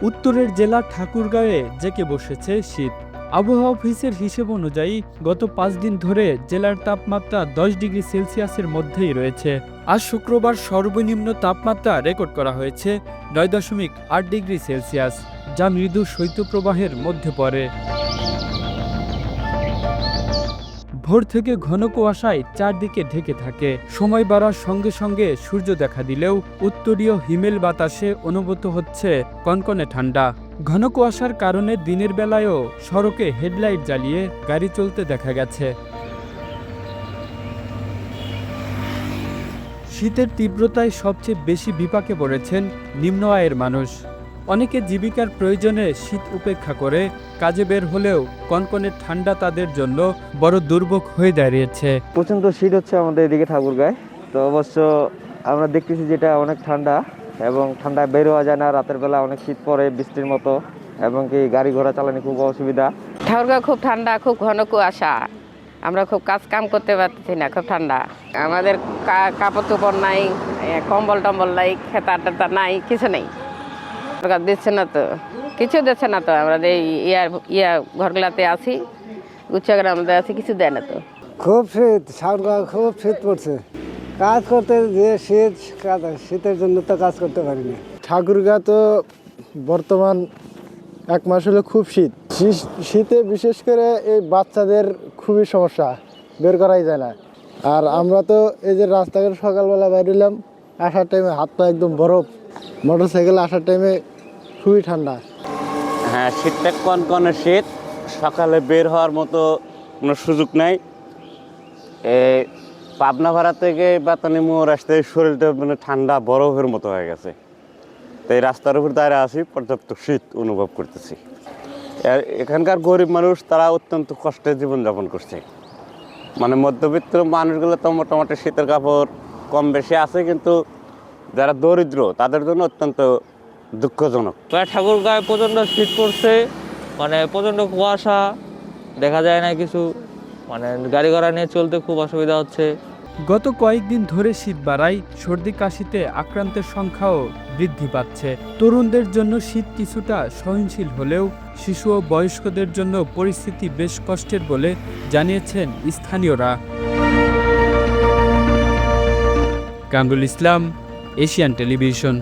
উত্তরের জেলা ঠাকুরগাঁওয়ে জেঁকে বসেছে শীত। আবহাওয়া অফিসের হিসেব অনুযায়ী গত 5 দিন ধরে জেলার তাপমাত্রা 10 ডিগ্রি সেলসিয়াসের মধ্যেই রয়েছে। আজ শুক্রবার সর্বনিম্ন তাপমাত্রা রেকর্ড করা হয়েছে 9.8 ডিগ্রি সেলসিয়াস, যা মৃদু শৈত্যপ্রবাহের মধ্যে পড়ে। ভোর থেকে ঘন কুয়াশায় চারদিকে ঢেকে থাকে। সময় বাড়ার সঙ্গে সঙ্গে সূর্য দেখা দিলেও উত্তরীয় হিমেল বাতাসে অনুভূত হচ্ছে কনকনে ঠান্ডা। ঘন কুয়াশার কারণে দিনের বেলায়ও সড়কে হেডলাইট জ্বালিয়ে গাড়ি চলতে দেখা গেছে। শীতের তীব্রতায় সবচেয়ে বেশি বিপাকে পড়েছেন নিম্ন আয়ের মানুষ। অনেকে জীবিকার প্রয়োজনে শীত উপেক্ষা করে কাজে বের হলেও কনকনে ঠান্ডা তাদের জন্য বড় দুর্ভোগ হয়ে দাঁড়িয়েছে। প্রচণ্ড শীত হচ্ছে আমাদের এদিকে ঠাকুরগাঁয়। তো অবশ্য আমরা দেখতেছি যেটা অনেক ঠান্ডা, এবং ঠান্ডায় বের হওয়া যায় না। রাতের বেলা অনেক শীত পড়ে বৃষ্টির মতো, এবং কি গাড়ি ঘোড়া চালানো খুব অসুবিধা। ঠাকুরগাঁও খুব ঠান্ডা, খুব ঘন কুয়াশা, আমরা খুব কাম করতে পারতেছি না, খুব ঠান্ডা। আমাদের কাপড় চোপড় নাই, কম্বল টম্বল নাই, খেতার টেতার নাই, কিছু নেই। দিচ্ছে না তো, কিছু দিচ্ছে না তো। আমরা ঘরগুলাতে আছি, উচ্চগ্রামে আছি, কিছু দেয় না তো। খুব শীত, খুব শীত পড়ছে। কাজ করতে যে শীতের জন্য তো কাজ করতে পারিনি। ঠাকুরগাঁ তো বর্তমান 1 মাস হলো খুব শীতে বিশেষ করে এই বাচ্চাদের খুবই সমস্যা, বের করাই যায় না। আর আমরা তো এই যে রাস্তাঘাট সকালবেলা বেরোলাম, আসার টাইমে হাত পা একদম বরফ, মোটর সাইকেলে আসার টাইমে খুবই ঠান্ডা। হ্যাঁ, শীতটা কনকনে শীত, সকালে বের হওয়ার মতো কোনো সুযোগ নাই। পাবনা ভাড়া থেকে বাতানি মোড় আসতে শরীরটা মানে ঠান্ডা বরফের মতো হয়ে গেছে। তো এই রাস্তার উপর দাঁড়িয়ে আসি, পর্যাপ্ত শীত অনুভব করতেছি। এখানকার গরিব মানুষ তারা অত্যন্ত কষ্টে জীবনযাপন করছে। মানে মধ্যবিত্ত মানুষগুলো তো মোটামুটি শীতের কাপড় কম বেশি আছে, কিন্তু যারা দরিদ্র তাদের জন্য অত্যন্ত দুঃখজনক। ঠাকুরগাঁয়ে প্রচণ্ড শীত পড়ছে, মানে প্রচণ্ড কুয়াশা, দেখা যায় না কিছু, মানে গাড়ি ঘোড়া নিয়ে চলতে খুব অসুবিধা হচ্ছে। গত কয়েকদিন ধরে শীত বাড়ায় সর্দি কাশিতে আক্রান্তের সংখ্যাও বৃদ্ধি পাচ্ছে। তরুণদের জন্য শীত কিছুটা সহনশীল হলেও শিশু ও বয়স্কদের জন্য পরিস্থিতি বেশ কষ্টের বলে জানিয়েছেন স্থানীয়রা। Kamrul Islam, Asian television.